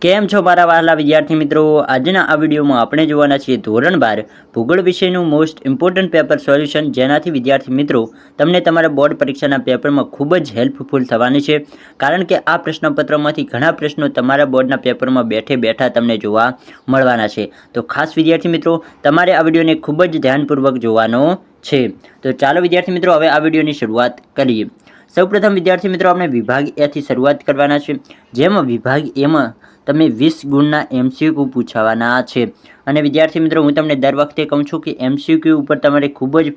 કેમ છો મારા વહાલા વિદ્યાર્થી મિત્રો? આજના આ વિડીયોમાં આપણે જોવાના છીએ ધોરણ 12 ભૂગોળ વિષયનું મોસ્ટ ઇમ્પોર્ટન્ટ પેપર સોલ્યુશન, જેનાથી વિદ્યાર્થી મિત્રો તમને તમારા બોર્ડ પરીક્ષાના પેપરમાં ખૂબ જ હેલ્પફુલ થવાની છે. કારણ કે આ પ્રશ્નપત્રમાંથી ઘણા પ્રશ્નો તમારા બોર્ડના પેપરમાં બેઠે બેઠા તમને જોવા મળવાના છે. તો ખાસ વિદ્યાર્થી મિત્રો તમારે આ વિડીયોને ખૂબ જ ધ્યાનપૂર્વક જોવાનો છે. તો ચાલો વિદ્યાર્થી મિત્રો હવે આ વિડીયોની શરૂઆત કરીએ. સૌપ્રથમ વિદ્યાર્થી મિત્રો આપણે વિભાગ એ થી શરૂઆત કરવાના છે, જેમાં વિભાગ એમાં તમે 20 ગુણના MCQ પૂછાવાના છે. અને વિદ્યાર્થી મિત્રો હું તમને દર વખતે કહું છું કે MCQ ઉપર તમારે ખૂબ જ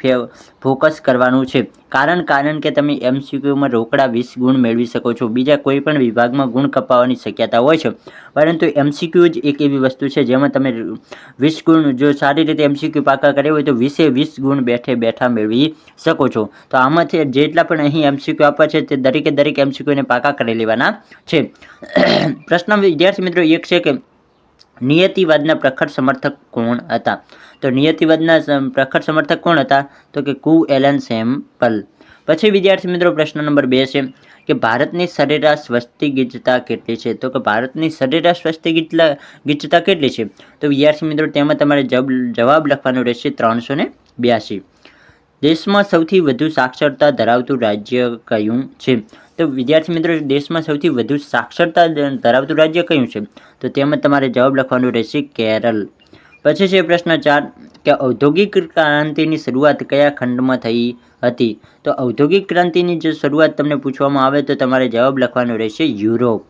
ફોકસ કરવાનું છે. કારણ કે તમે MCQમાં રોકડા 20 ગુણ મેળવી શકો છો. બીજા કોઈ પણ વિભાગમાં ગુણ કપાવવાની શક્યતા હોય છે, પરંતુ MCQ જ એક એવી વસ્તુ છે જેમાં તમે 20 ગુણ જો સારી રીતે MCQ પાકા કર્યા હોય તો 20 ગુણ બેઠે બેઠા મેળવી શકો છો. તો આમાંથી જેટલા પણ અહીં MCQ આપવા છે તે દરેક MCQને પાકા કરી લેવાના છે. પ્રશ્ન વિદ્યાર્થી મિત્રો એક છે કે નિયતિવાદના પ્રખર સમર્થક કોણ હતા? તો નિયતિવાદના પ્રખર સમર્થક કોણ હતા? તો કે કુ એલન સેમ્પલ. પછી વિદ્યાર્થી મિત્રો પ્રશ્ન નંબર 2 છે કે ભારતની સરેરાશ વસ્તી ગીચતા કેટલી છે? તો કે ભારતની સરેરાશ વસ્તી ગીચતા કેટલી છે? તો વિદ્યાર્થી મિત્રો તેમાં તમારે જવાબ લખવાનો રહેશે 382. દેશમાં સૌથી વધુ સાક્ષરતા ધરાવતું રાજ્ય કયું છે? તો વિદ્યાર્થી મિત્રો દેશમાં સૌથી વધુ સાક્ષરતા ધરાવતું રાજ્ય કયું છે? તો તેમાં તમારે જવાબ લખવાનો રહેશે કેરળ. પછી છે પ્રશ્ન 4 કે ઔદ્યોગિક ક્રાંતિની શરૂઆત કયા ખંડમાં થઈ હતી? તો ઔદ્યોગિક ક્રાંતિની જે શરૂઆત તમને પૂછવામાં આવે તો તમારે જવાબ લખવાનો રહેશે યુરોપ.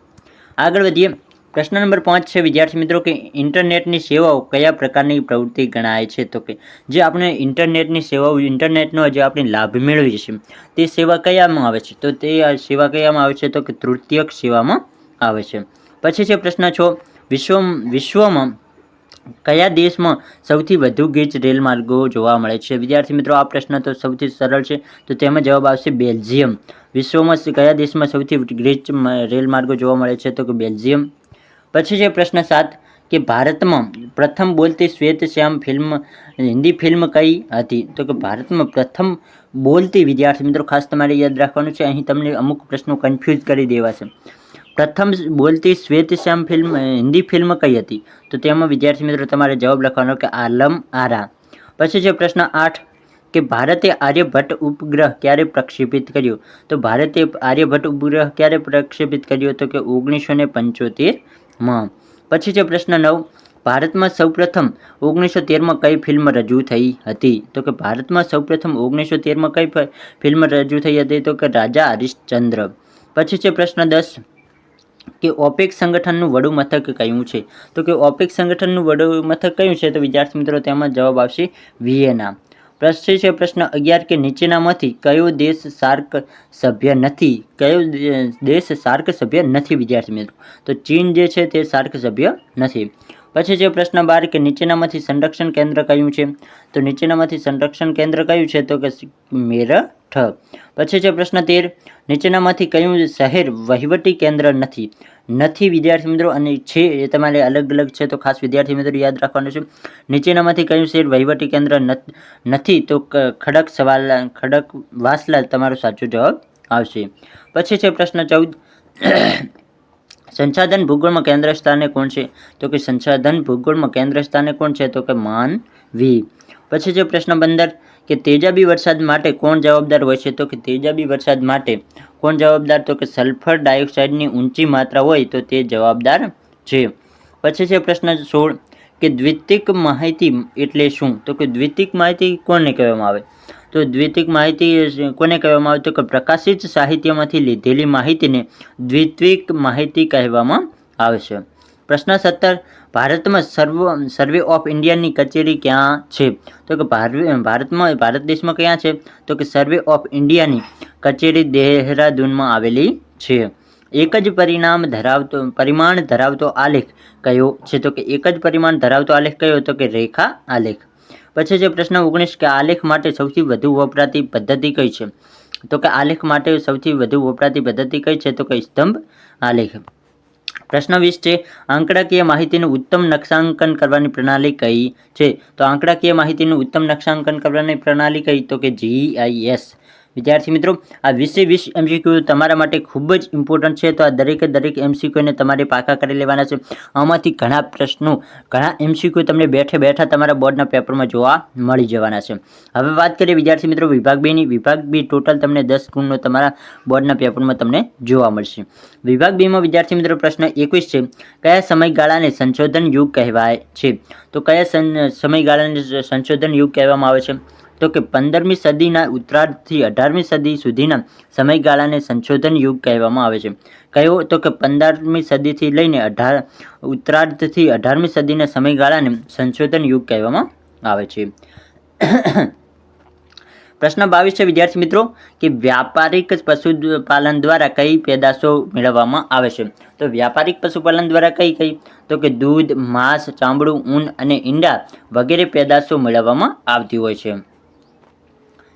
આગળ વધીએ. પ્રશ્ન નંબર 5 છે વિદ્યાર્થી મિત્રો કે ઇન્ટરનેટની સેવાઓ કયા પ્રકારની પ્રવૃત્તિ ગણાય છે? તો કે જે આપણે ઇન્ટરનેટની સેવાઓ ઇન્ટરનેટનો જે આપણે લાભ મેળવીએ છીએ તે સેવા કયામાં આવે છે? તો તે સેવા કયામાં આવે છે? તો કે તૃતીયક સેવામાં આવે છે. પછી છે પ્રશ્ન 6 વિશ્વમાં કયા દેશમાં સૌથી વધુ ગીચ રેલમાર્ગો જોવા મળે છે? વિદ્યાર્થી મિત્રો આ પ્રશ્ન તો સૌથી સરળ છે, તો તેમાં જવાબ આવશે બેલ્જિયમ. વિશ્વમાં કયા દેશમાં સૌથી ગીચ રેલમાર્ગો જોવા મળે છે? તો કે બેલ્જિયમ. પછી છે પ્રશ્ન 7 કે ભારતમાં પ્રથમ બોલતી શ્વેત-શ્યામ હિન્દી ફિલ્મ કઈ હતી? તો કે ભારતમાં પ્રથમ બોલતી વિદ્યાર્થી મિત્રો ખાસ તમારે યાદ રાખવાનું છે, અહીં તમને અમુક પ્રશ્નો કન્ફ્યુઝ કરી દેવા છે. પ્રથમ બોલતી શ્વેત-શ્યામ હિન્દી ફિલ્મ કઈ હતી? તો તેમાં વિદ્યાર્થી મિત્રો તમારે જવાબ લખવાનો કે આલમ આરા. પછી છે પ્રશ્ન 8 કે ભારતે આર્યભટ્ટ ઉપગ્રહ ક્યારે પ્રક્ષેપિત કર્યો? તો ભારતે આર્યભટ્ટ ઉપગ્રહ ક્યારે પ્રક્ષેપિત કર્યો? તો કે 1975માં. પછી છે પ્રશ્ન 9 ભારતમાં સૌપ્રથમ 1913માં કઈ ફિલ્મ રજૂ થઈ હતી? તો કે ભારતમાં સૌપ્રથમ 1913માં કઈ ફિલ્મ રજૂ થઈ હતી? તો કે રાજા હરિશ્ચંદ્ર. પછી છે પ્રશ્ન 10 કે ઓપેક સંગઠનનું વડું મથક કયું છે? તો કે ઓપેક સંગઠનનું વડું મથક કયું છે? તો વિદ્યાર્થી મિત્રો તેમાં જવાબ આવશે વિયેના. પછી છે પ્રશ્ન 11 કે નીચેનામાંથી કયો દેશ સાર્ક સભ્ય નથી? કયો દેશ સાર્ક સભ્ય નથી વિદ્યાર્થી મિત્રો? તો ચીન જે છે તે સાર્ક સભ્ય નથી. પછી છે પ્રશ્ન 12 કે નીચેનામાંથી સંરક્ષણ કેન્દ્ર કયું છે? તો નીચેનામાંથી સંરક્ષણ કેન્દ્ર કયું છે? તો કે મેરઠ. પછી છે પ્રશ્ન 13 નીચેનામાંથી કયું શહેર વહીવટી કેન્દ્ર નથી? નથી વિદ્યાર્થી મિત્રો અને છે એ તમારે અલગ અલગ છે, તો ખાસ વિદ્યાર્થી મિત્રો યાદ રાખવાનું છે. નીચેનામાંથી કયું શહેર વહીવટી કેન્દ્ર નથી? તો ખડકવાસલા તમારો સાચો જવાબ આવશે. પછી છે પ્રશ્ન 14 સંસાધન ભૂગોળમાં કેન્દ્ર સ્થાને કોણ છે? તો કે સંસાધન ભૂગોળમાં કેન્દ્ર સ્થાને કોણ છે? તો કે માનવી. પછી છે પ્રશ્ન 15 કે તેજાબી વરસાદ માટે કોણ જવાબદાર હોય છે? તો કે તેજાબી વરસાદ માટે કોણ જવાબદાર? તો કે સલ્ફર ડાયોક્સાઇડની ઊંચી માત્રા હોય તો તે જવાબદાર છે. પછી છે પ્રશ્ન 16 કે દ્વિતીક માહિતી એટલે શું? તો કે દ્વિતીક માહિતી કોને કહેવામાં આવે? તો દ્વિતીક માહિતી કોને કહેવામાં આવે? તો કે પ્રકાશિત સાહિત્યમાંથી લીધેલી માહિતીને દ્વિતીક માહિતી કહેવામાં આવે છે. પ્રશ્ન 17 ભારતમાં સર્વે ઓફ ઇન્ડિયાની કચેરી ક્યાં છે? તો કે ભારત દેશમાં ક્યાં છે? તો કે સર્વે ઓફ ઇન્ડિયાની કચેરી દેહરાદૂનમાં આવેલી છે. એક જ પરિમાણ ધરાવતો આલેખ કયો છે? તો કે એક જ પરિમાણ ધરાવતો આલેખ કયો? તો કે રેખા આલેખ. પછી છે પ્રશ્ન 19 કે આલેખ માટે સૌથી વધુ વપરાતી પદ્ધતિ કઈ છે? તો કે આલેખ માટે સૌથી વધુ વપરાતી પદ્ધતિ કઈ છે? તો કે સ્તંભ આલેખ. પ્રશ્ન 20 છે આંકડાકીય માહિતીનું ઉત્તમ નકશાંકન કરવાની પ્રણાલી કઈ છે? તો આંકડાકીય માહિતીનું ઉત્તમ નકશાંકન કરવાની પ્રણાલી કઈ? તો કે GIS. વિદ્યાર્થી મિત્રો, આ 20 MCQ તમારા માટે ખૂબ જ ઇમ્પોર્ટન્ટ છે. તો આ દરેક MCQને તમારે પાકા કરી લેવાના છે. આમાંથી ઘણા પ્રશ્નો, ઘણા MCQ તમને બેઠા તમારા બોર્ડના પેપરમાં જોવા મળી જવાના છે. હવે વાત કરીએ વિદ્યાર્થી મિત્રો વિભાગ 2 ની. વિભાગ 2 ટોટલ તમને 10 ગુણનો તમારા બોર્ડના પેપરમાં તમને જોવા મળશે. વિભાગ 2 માં વિદ્યાર્થી મિત્રો પ્રશ્ન 21 છે. કયા સમયગાળાને સંશોધન યુગ કહેવાય છે? તો કયા સમયગાળાને સંશોધન યુગ કહેવામાં આવે છે? તો કે 15મી સદીના ઉત્તરાર્ધથી 18મી સદી સુધીના સમયગાળાને સંશોધન યુગ કહેવામાં આવે છે. કયો? તો કે 15મી સદીથી લઈને ઉત્તરાર્ધથી 18મી સદીના સમયગાળાને સંશોધન યુગ કહેવામાં આવે છે. પ્રશ્ન 22 છે વિદ્યાર્થી મિત્રો કે વ્યાપારિક પશુપાલન દ્વારા કઈ પેદાશો મેળવવામાં આવે છે? તો વ્યાપારિક પશુપાલન દ્વારા કઈ? તો કે દૂધ, માંસ, ચામડું, ઊન અને ઈંડા વગેરે પેદાશો મેળવવામાં આવતી હોય છે.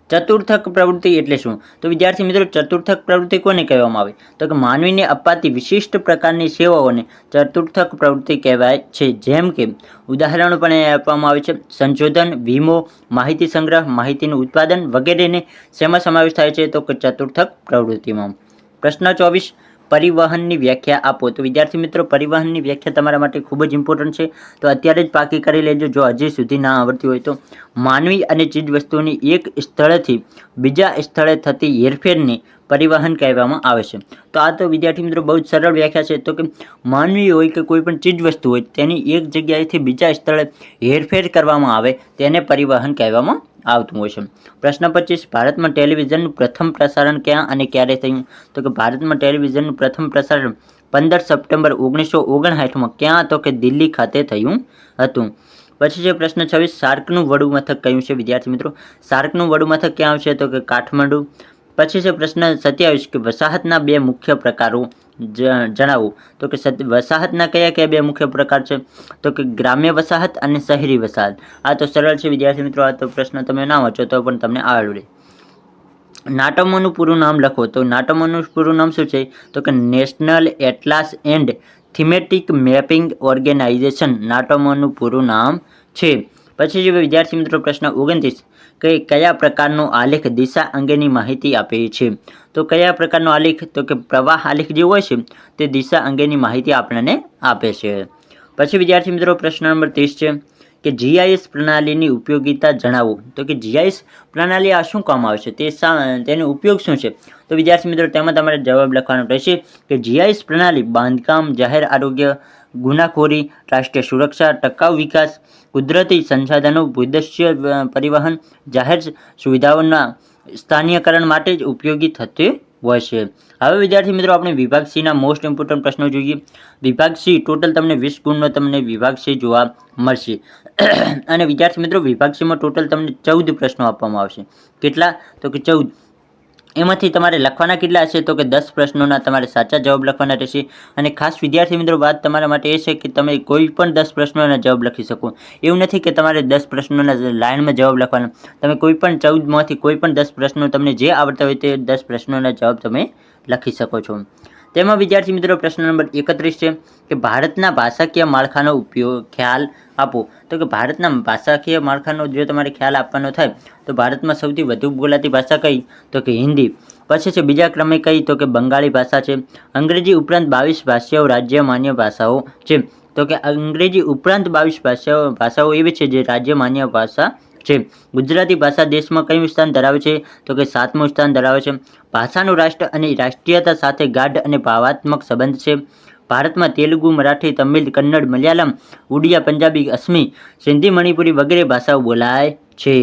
ચતુર્થક પ્રવૃત્તિ એટલે શું? તો વિદ્યાર્થી મિત્રો ચતુર્થક પ્રવૃત્તિ કોને કહેવામાં આવે? તો કે માનવીને અપાતી વિશિષ્ટ પ્રકારની સેવાઓને ચતુર્થક પ્રવૃત્તિ કહેવાય છે. જેમ કે ઉદાહરણો પણ આપવામાં આવે છે. સંશોધન, વીમો, માહિતી સંગ્રહ, માહિતીનું ઉત્પાદન વગેરેને શેમાં સમાવેશ થાય છે? તો કે ચતુર્થક પ્રવૃત્તિમાં. પ્રશ્ન 24, પરિવહનની વ્યાખ્યા આપો. તો વિદ્યાર્થી મિત્રો પરિવહનની વ્યાખ્યા તમારા માટે ખૂબ જ ઇમ્પોર્ટન્ટ છે. તો અત્યારે જ પાકી કરી લેજો જો હજી સુધી ના આવડતી હોય તો. માનવી અને ચીજવસ્તુઓની એક સ્થળેથી બીજા સ્થળે થતી હેરફેરને પરિવહન કહેવામાં આવે છે. તો આ તો વિદ્યાર્થી મિત્રો બહુ જ સરળ વ્યાખ્યા છે. તો કે માનવી હોય કે કોઈ પણ ચીજવસ્તુ હોય તેની એક જગ્યાએથી બીજા સ્થળે હેરફેર કરવામાં આવે તેને પરિવહન કહેવામાં આવતું હોય છે. પ્રશ્ન 25, ભારતમાં ટેલિવિઝનનું પ્રથમ પ્રસારણ ક્યાં અને ક્યારે થયું? તો કે ભારતમાં ટેલિવિઝનનું પ્રથમ પ્રસારણ 15 સપ્ટેમ્બર 1959માં ક્યાં? તો કે દિલ્હી ખાતે થયું હતું. પછી છે પ્રશ્ન 26, સાર્કનું વડું મથક કયું છે? વિદ્યાર્થી મિત્રો સાર્કનું વડું મથક ક્યાં આવશે? તો કે કાઠમંડુ. પછી છે પ્રશ્ન 27 કે વસાહતના બે મુખ્ય પ્રકારો જણાવો. તો કે વસાહતના કયા બે મુખ્ય પ્રકાર છે? તો કે ગ્રામ્ય વસાહત અને શહેરી વસાહત. આ તો સરળ છે વિદ્યાર્થી મિત્રો. આ તો પ્રશ્ન તમે ના વાંચો તો પણ તમને આવડે. નાટમોનું પૂરું નામ લખો. તો નાટમોનું પૂરું નામ શું છે? તો કે national atlas and thematic mapping organisation નાટમોનું પૂરું નામ છે. પછી જે વિદ્યાર્થી મિત્રો પ્રશ્ન 29 કે કયા પ્રકારનો આલેખ દિશા અંગેની માહિતી આપે છે? તો કયા પ્રકારનો આલેખ? તો કે પ્રવાહ આલેખ જે હોય છે તે દિશા અંગેની માહિતી આપણને આપે છે. પછી વિદ્યાર્થી મિત્રો પ્રશ્ન નંબર 30 છે કે GIS પ્રણાલીની ઉપયોગિતા જણાવો. તો કે GIS પ્રણાલી આ શું કામ આવે છે? તેનો ઉપયોગ શું છે? તો વિદ્યાર્થી મિત્રો તેમાં તમારે જવાબ લખવાનો રહેશે કે GIS પ્રણાલી બાંધકામ, જાહેર આરોગ્ય, ગુનાખોરી, રાષ્ટ્રીય સુરક્ષા, ટકાઉ વિકાસ, કુદરતી સંસાધનો, ભૂદસ્ય પરિવહન, જાહેર સુવિધાઓના સ્થાનીયકરણ માટે જ ઉપયોગી થતી હોય છે. હવે વિદ્યાર્થી મિત્રો આપણે વિભાગ C ના મોસ્ટ ઇમ્પોર્ટન્ટ પ્રશ્નો જોઈએ. વિભાગ C ટોટલ તમને 20 ગુણનો તમને વિભાગ C જોવા મળશે. અને વિદ્યાર્થી મિત્રો વિભાગ C માં ટોટલ તમને 14 પ્રશ્નો આપવામાં આવશે. કેટલા? તો કે 14. એમાંથી તમારે લખવાના કેટલા હશે? તો કે 10 પ્રશ્નોના તમારે સાચા જવાબ લખવાના રહેશે. અને ખાસ વિદ્યાર્થી મિત્રો વાત તમારા માટે એ છે કે તમે કોઈ પણ 10 પ્રશ્નોના જવાબ લખી શકો. એવું નથી કે તમારે 10 પ્રશ્નોના લાઇનમાં જવાબ લખવાના. તમે કોઈ પણ 14માંથી કોઈ પણ 10 પ્રશ્નો તમને જે આવડતા હોય તે 10 પ્રશ્નોના જવાબ તમે લખી શકો છો. તેમાં વિદ્યાર્થી મિત્રો પ્રશ્ન નંબર 31 છે કે ભારતના ભાષાકીય માળખાનો ખ્યાલ આપો. તો કે ભારતના ભાષાકીય માળખાનો જો તમારે ખ્યાલ આપવાનો થાય તો ભારતમાં સૌથી વધુ બોલાતી ભાષા કઈ? તો કે હિન્દી. પછી છે બીજા ક્રમે કઈ? તો કે બંગાળી ભાષા છે. અંગ્રેજી ઉપરાંત 22 ભાષાઓ રાજ્ય માન્ય ભાષાઓ છે. તો કે અંગ્રેજી ઉપરાંત 22 ભાષાઓ એવી છે જે રાજ્ય માન્ય ભાષા છે. ગુજરાતી ભાષા દેશમાં કયું સ્થાન ધરાવે છે? તો કે 7મું સ્થાન ધરાવે છે. ભાષાનું રાષ્ટ્ર અને રાષ્ટ્રીયતા સાથે ગાઢ અને ભાવાત્મક સંબંધ છે. ભારતમાં તેલુગુ, મરાઠી, તમિલ, કન્નડ, મલયાલમ, ઉડિયા, પંજાબી, અસમી, સિંધી, મણિપુરી વગેરે ભાષાઓ બોલાય છે.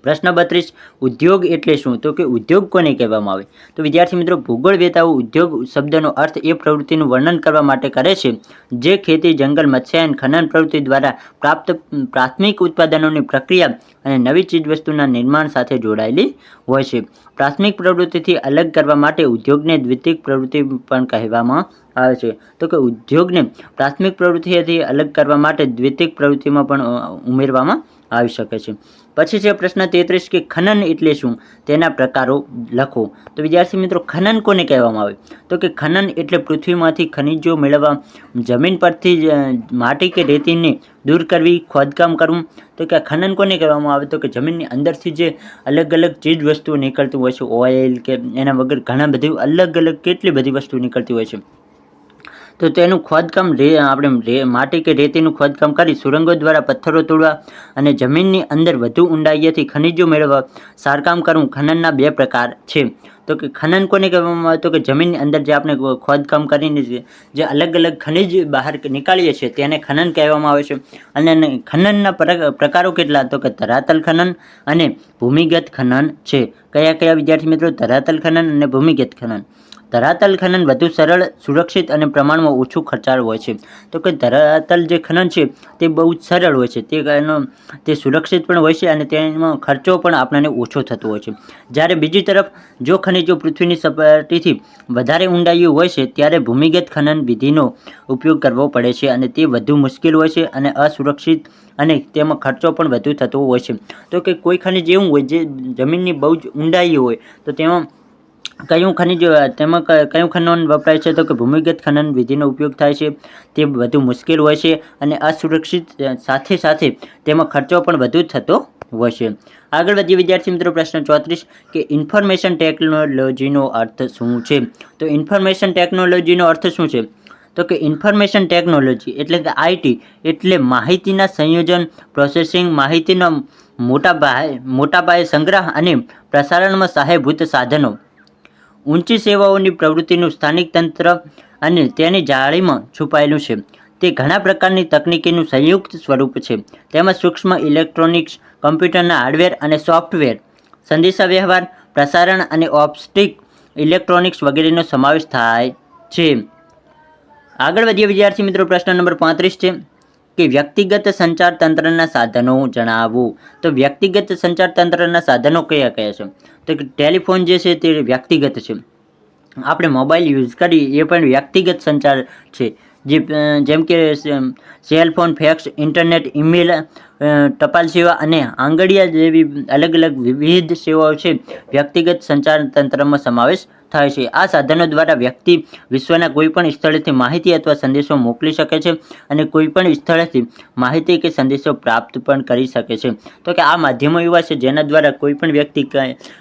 પ્રશ્ન 32 ઉદ્યોગ એટલે શું? તો કે ઉદ્યોગ કોને કહેવામાં આવે? તો વિદ્યાર્થી મિત્રો ભૂગોળવેતાઓ ઉદ્યોગ શબ્દનો અર્થ એ પ્રવૃત્તિનું વર્ણન કરવા માટે કરે છે જે ખેતી, જંગલ, મત્સ્યાયન, ખનન પ્રવૃત્તિ દ્વારા પ્રાપ્ત પ્રાથમિક ઉત્પાદનોની પ્રક્રિયા અને નવી ચીજવસ્તુના નિર્માણ સાથે જોડાયેલી હોય છે. પ્રાથમિક પ્રવૃત્તિથી અલગ કરવા માટે ઉદ્યોગને દ્વિતીયક પ્રવૃત્તિ પણ કહેવામાં આવે છે. તો કે ઉદ્યોગને પ્રાથમિક પ્રવૃત્તિથી અલગ કરવા માટે દ્વિતીયક પ્રવૃત્તિમાં પણ ઉમેરવામાં આવી શકે છે। પછી છે પ્રશ્ન 33 કે ખનન એટલે શું, તેના પ્રકારો લખો। તો વિદ્યાર્થી મિત્રો ખનન કોને કહેવામાં આવે, તો કે ખનન એટલે પૃથ્વીમાંથી ખનિજો મેળવવા, જમીન પરથી માટી કે રેતીને દૂર કરવી, ખોદકામ કરવું। તો કે ખનન કોને કહેવામાં આવે, તો કે જમીનની અંદરથી જે અલગ અલગ ચીજ વસ્તુઓ નીકળતી હોય છે, ઓઇલ કે એના વગર ઘણા બધી અલગ અલગ કેટલી બધી વસ્તુ નીકળતી હોય છે, તો તેનું ખોદકામ આપણે માટી કે રેતીનું ખોદકામ કરી સુરંગો દ્વારા પથ્થરો તોડવા અને જમીનની અંદર વધુ ઊંડાઈએથી ખનિજો મેળવવા સારકામ કરવું ખનનના બે પ્રકાર છે। તો કે ખનન કોને કહેવામાં આવે, તો કે જમીનની અંદર જે આપણે ખોદકામ કરીને જે અલગ અલગ ખનિજ બહાર નીકાળીએ છીએ તેને ખનન કહેવામાં આવે છે। અને ખનનના પ્રકારો કેટલા, તો કે ધરાતલ ખનન અને ભૂમિગત ખનન છે। કયા કયા વિદ્યાર્થી મિત્રો, ધરાતલ ખનન અને ભૂમિગત ખનન। ધરાતલ ખનન વધુ સરળ, સુરક્ષિત અને પ્રમાણમાં ઓછું ખર્ચાળ હોય છે। તો કે ધરાતલ જે ખનન છે તે બહુ જ સરળ હોય છે, તે સુરક્ષિત પણ હોય છે અને તેમાં ખર્ચો પણ આપણને ઓછો થતો હોય છે। જ્યારે બીજી તરફ જો ખનિજો પૃથ્વીની સપાટીથી વધારે ઊંડાઈઓ હોય છે ત્યારે ભૂમિગત ખનન વિધિનો ઉપયોગ કરવો પડે છે અને તે વધુ મુશ્કેલ હોય છે અને અસુરક્ષિત અને તેમાં ખર્ચો પણ વધુ થતો હોય છે। તો કે કોઈ ખનિજ એવું હોય જે જમીનની બહુ જ ઊંડાઈ હોય તો તેમાં કયું ખનન વપરાય છે, તો કે ભૂમિગત ખનન વિધિનો ઉપયોગ થાય છે, તે વધુ મુશ્કેલ હોય છે અને અસુરક્ષિત સાથે સાથે તેમાં ખર્ચો પણ વધુ થતો હોય છે। આગળ વધીએ વિદ્યાર્થી મિત્રો, પ્રશ્ન 34 કે ઇન્ફોર્મેશન ટેકનોલોજીનો અર્થ શું છે। તો ઇન્ફોર્મેશન ટેકનોલોજીનો અર્થ શું છે, તો કે ઇન્ફોર્મેશન ટેકનોલોજી એટલે કે આઈટી એટલે માહિતીના સંયોજન, પ્રોસેસિંગ, માહિતીનો મોટા પાયે સંગ્રહ અને પ્રસારણમાં સહાયભૂત સાધનો, ઊંચી સેવાઓની પ્રવૃત્તિનું સ્થાનિક તંત્ર અને તેની જાળીમાં છુપાયેલું છે। તે ઘણા પ્રકારની તકનીકીનું સંયુક્ત સ્વરૂપ છે। તેમાં સૂક્ષ્મ ઇલેક્ટ્રોનિક્સ, કમ્પ્યુટરના હાર્ડવેર અને સોફ્ટવેર, સંદેશાવ્યવહાર, પ્રસારણ અને ઓપ્ટિક ઇલેક્ટ્રોનિક્સ વગેરેનો સમાવેશ થાય છે। આગળ વધીએ વિદ્યાર્થી મિત્રો, પ્રશ્ન નંબર 35 છે કે વ્યક્તિગત સંચાર તંત્રના સાધનો જણાવો। તો વ્યક્તિગત સંચાર તંત્રના સાધનો કયા કયા છે, તો કે ટેલિફોન જે છે તે વ્યક્તિગત છે, આપણે મોબાઈલ યુઝ કરીએ એ પણ વ્યક્તિગત સંચાર છે, જેમ કે સેલફોન, ફેક્સ, ઇન્ટરનેટ, ઈમેલ, ટપાલ સેવા અને આંગળીયા જેવી અલગ અલગ વિવિધ સેવાઓ છે વ્યક્તિગત સંચાર તંત્રમાં સમાવેશ થાય છે। આ સાધનો દ્વારા વ્યક્તિ વિશ્વના કોઈપણ સ્થળેથી માહિતી અથવા સંદેશો મોકલી શકે છે અને કોઈપણ સ્થળેથી માહિતી કે સંદેશો પ્રાપ્ત પણ કરી શકે છે। તો કે આ માધ્યમો એવા છે જેના દ્વારા કોઈપણ વ્યક્તિ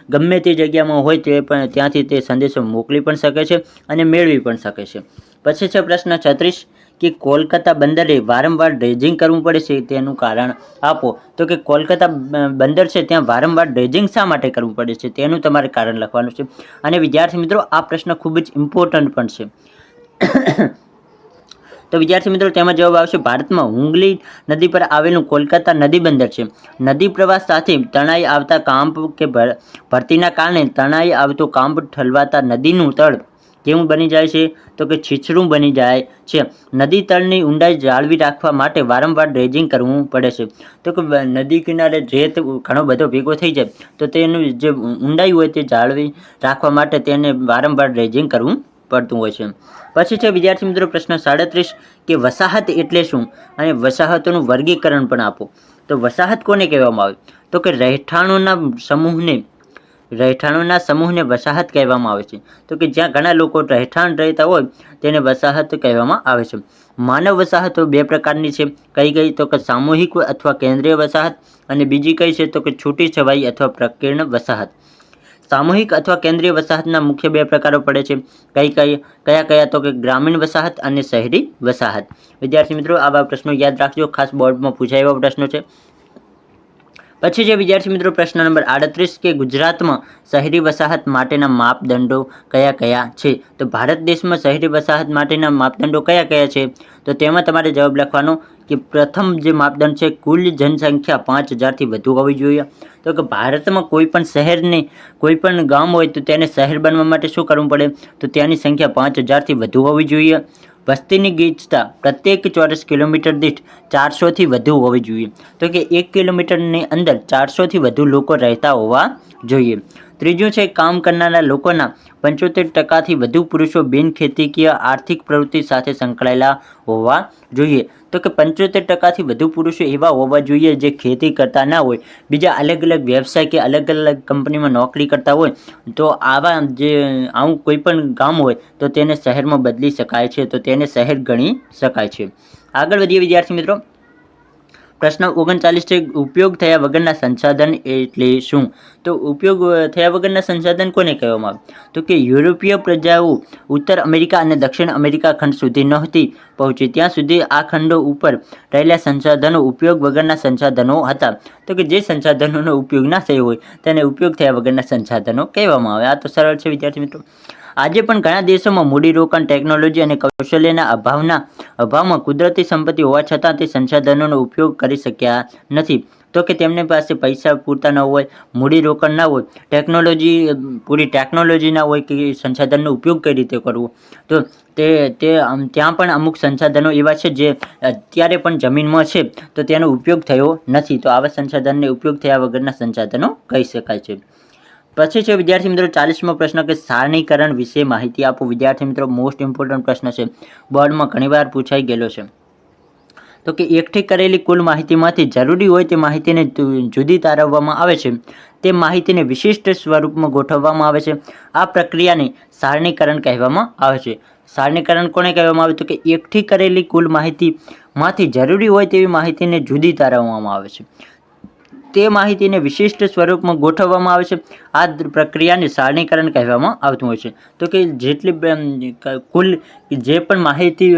ગમે તે જગ્યામાં હોય તે પણ ત્યાંથી તે સંદેશો મોકલી પણ શકે છે અને મેળવી પણ શકે છે। પછી છે પ્રશ્ન 36 કે કોલકાતા બંદરે વારંવાર ડ્રેજિંગ કરવું પડે છે, તેનું કારણ આપો। તો કે કોલકાતા બંદર છે ત્યાં વારંવાર ડ્રેજિંગ શા માટે કરવું પડે છે તેનું તમારે કારણ લખવાનું છે। અને વિદ્યાર્થી મિત્રો આ પ્રશ્ન ખૂબ જ ઇમ્પોર્ટન્ટ પણ છે। તો વિદ્યાર્થી મિત્રો તેમાં જવાબ આવશે ભારતમાં હુંગલી નદી પર આવેલું કોલકાતા નદી બંદર છે। નદી પ્રવાહ સાથે તણાઈ આવતા કાંપ કે ભરતીના કારણે તણાઈ આવતો કાંપ ઠલવાતા નદીનું તળ કેવું બની જાય છે, તો કે છીછરું બની જાય છે। નદી તળની ઊંડાઈ જાળવી રાખવા માટે વારંવાર ડ્રેજિંગ કરવું પડે છે। તો કે નદી કિનારે રેત ઘણો બધો ભેગો થઈ જાય તો તેનું જે ઊંડાઈ હોય તે જાળવી રાખવા માટે તેને વારંવાર ડ્રેજિંગ કરવું પડતું હોય છે। પછી છે વિદ્યાર્થી મિત્રો પ્રશ્ન 37 કે વસાહત એટલે શું અને વસાહતોનું વર્ગીકરણ પણ આપો। તો વસાહત કોને કહેવામાં આવે, તો કે રહેઠાણોના સમૂહને વસાહત કહેવામાં આવે છે। તો કે જ્યાં ઘણા લોકો રહેઠાણ રહેતા હોય તેને વસાહત કહેવામાં આવે છે। માનવ વસાહતો બે પ્રકારની છે, કઈ તો કે સામૂહિક અથવા કેન્દ્રીય વસાહત અને બીજી કઈ છે તો કે છૂટી છવાઈ અથવા પ્રકીર્ણ વસાહત। સામૂહિક અથવા કેન્દ્રીય વસાહતના મુખ્ય બે પ્રકારો પડે છે, કયા તો કે ગ્રામીણ વસાહત અને શહેરી વસાહત। વિદ્યાર્થી મિત્રો આવા પ્રશ્નો યાદ રાખજો, ખાસ બોર્ડમાં પૂછાય એવા પ્રશ્નો છે। પછી જે વિદ્યાર્થી મિત્રો પ્રશ્ન નંબર 38 કે ગુજરાતમાં શહેરી વસાહત માટેના માપદંડો કયા છે। તો ભારત દેશમાં શહેરી વસાહત માટેના માપદંડો કયા છે, તો તેમાં તમારે જવાબ લખવાનો કે પ્રથમ જે માપદંડ છે કુલ જનસંખ્યા 5000 થી વધુ હોવી જોઈએ। તો કે ભારતમાં કોઈ પણ શહેરને કોઈ પણ ગામ હોય તો તેને શહેર બનવા માટે શું કરવું પડે, તો ત્યાંની સંખ્યા 5000 થી વધુ હોવી જોઈએ। વસ્તીની ગીચતા પ્રત્યેક ચોરસ કિલોમીટર દીઠ 400 થી વધુ હોવી જોઈએ। તો કે 1 કિલોમીટરની અંદર 400 થી વધુ લોકો રહેતા હોવા જોઈએ। ત્રીજું છે કામ કરનારા લોકોના 75%થી વધુ પુરુષો બિનખેતીકીય આર્થિક પ્રવૃત્તિ સાથે સંકળાયેલા હોવા જોઈએ. તો કે 75%થી વધુ પુરુષો એવા હોવા જોઈએ જે ખેતી કરતા ના હોય, બીજા અલગ અલગ વ્યવસાય કે અલગ અલગ કંપનીમાં નોકરી કરતા હોય. તો આવું કોઈ પણ ગામ હોય તો તેને શહેરમાં બદલી શકાય છે, તો તેને શહેર ગણી શકાય છે. આગળ વધીએ વિદ્યાર્થી મિત્રો. પ્રશ્ન 39 છે, ઉપયોગ થયા વગરના સંસાધન એટલે શું? તો ઉપયોગ થયા વગરના સંસાધન કોને કહેવામાં આવે? તો કે યુરોપીય પ્રજાઓ ઉત્તર અમેરિકા અને દક્ષિણ અમેરિકા ખંડ સુધી નહોતી પહોંચી ત્યાં સુધી આ ખંડો ઉપર રહેલા સંસાધનો ઉપયોગ વગરના સંસાધનો હતા. તો કે જે સંસાધનોનો ઉપયોગ ના થયો હોય તેને ઉપયોગ થયા વગરના સંસાધનો કહેવામાં આવે. આ તો સરળ છે વિદ્યાર્થી મિત્રો. આજે પણ ઘણા દેશોમાં મૂડીરોકાણ, ટેકનોલોજી અને કૌશલ્યના અભાવમાં કુદરતી સંપત્તિ હોવા છતાં તે સંસાધનોનો ઉપયોગ કરી શક્યા નથી. તો કે તેમની પાસે પૈસા પૂરતા ન હોય, મૂડીરોકાણ ના હોય, પૂરી ટેકનોલોજી ના હોય કે સંસાધનનો ઉપયોગ કઈ રીતે કરવો. તો ત્યાં પણ અમુક સંસાધનો એવા છે જે અત્યારે પણ જમીનમાં છે તો તેનો ઉપયોગ થયો નથી. તો આવા સંસાધનને ઉપયોગ થયા વગરના સંસાધનો કહી શકાય છે. પછી છે વિદ્યાર્થી મિત્રો 40મો પ્રશ્ન કે સારણીકરણ વિશે માહિતી આપો. વિદ્યાર્થી મિત્રો મોસ્ટ ઇમ્પોર્ટન્ટ પ્રશ્ન છે, બોર્ડમાં ઘણીવાર પૂછાઈ ગયેલો છે. તો કે એકઠી કરેલી કુલ માહિતીમાંથી જરૂરી હોય તે માહિતીને જુદી તારવવામાં આવે છે. તે માહિતીને વિશિષ્ટ સ્વરૂપમાં ગોઠવવામાં આવે છે. આ પ્રક્રિયાને સારણીકરણ કહેવામાં આવે છે. સારણીકરણ કોને કહેવામાં આવે? તો કે એકઠી કરેલી કુલ માહિતીમાંથી જરૂરી હોય તેવી માહિતીને જુદી તારવવામાં આવે છે. તે માહિતીને વિશિષ્ટ સ્વરૂપમાં ગોઠવવામાં આવે છે. આ પ્રક્રિયાને સારણીકરણ કહેવામાં આવતું હોય છે. તો કે જે પણ માહિતી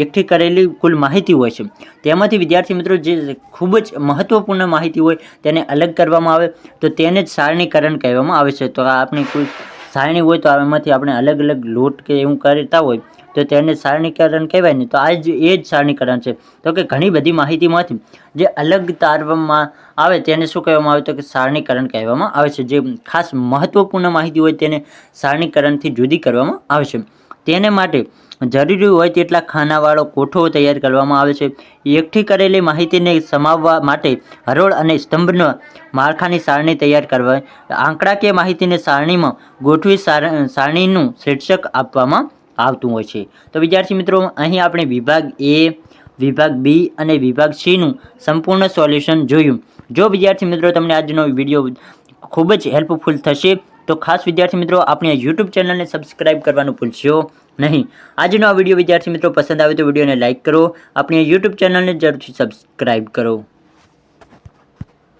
એકઠી કરેલી કુલ માહિતી હોય છે તેમાંથી વિદ્યાર્થી મિત્રો જે ખૂબ જ મહત્વપૂર્ણ માહિતી હોય તેને અલગ કરવામાં આવે તો તેને જ સારણીકરણ કહેવામાં આવે છે. તો આપણી કોઈ સારણી હોય તો એમાંથી આપણે અલગ અલગ લોટ કે એવું કરતા હોય તો તેને સારણીકરણ કહેવાય ને. તો એ જ સારણીકરણ છે. તો કે ઘણી બધી માહિતીમાંથી જે અલગ તારવવામાં આવે તેને શું કહેવામાં આવે? તો કે સારણીકરણ કહેવામાં આવે છે. જે ખાસ મહત્વપૂર્ણ માહિતી હોય તેને સારણીકરણથી જુદી કરવામાં આવે છે. તેને માટે જરૂરી હોય તેટલા ખાનાવાળો કોઠો તૈયાર કરવામાં આવે છે. એકઠી કરેલી માહિતીને સમાવવા માટે હરોળ અને સ્તંભના માળખાની સારણી તૈયાર કરવા, આંકડાકીય માહિતીને સારણીમાં ગોઠવી સારણીનું શીર્ષક આપવામાં આવતું હોય છે. તો વિદ્યાર્થી મિત્રો અહીં આપણે વિભાગ A, વિભાગ B અને વિભાગ C નું સંપૂર્ણ સોલ્યુશન જોયું. જો વિદ્યાર્થી મિત્રો તમને આજનો વિડીયો ખૂબ જ હેલ્પફુલ થશે તો ખાસ વિદ્યાર્થી મિત્રો આપણી YouTube ચેનલને સબસ્ક્રાઇબ કરવાનું ભૂલશો નહીં. આજનો આ વિડીયો વિદ્યાર્થી મિત્રો પસંદ આવે તો વિડીયોને લાઇક કરો, આપણી YouTube ચેનલને જરૂરથી સબસ્ક્રાઇબ કરો.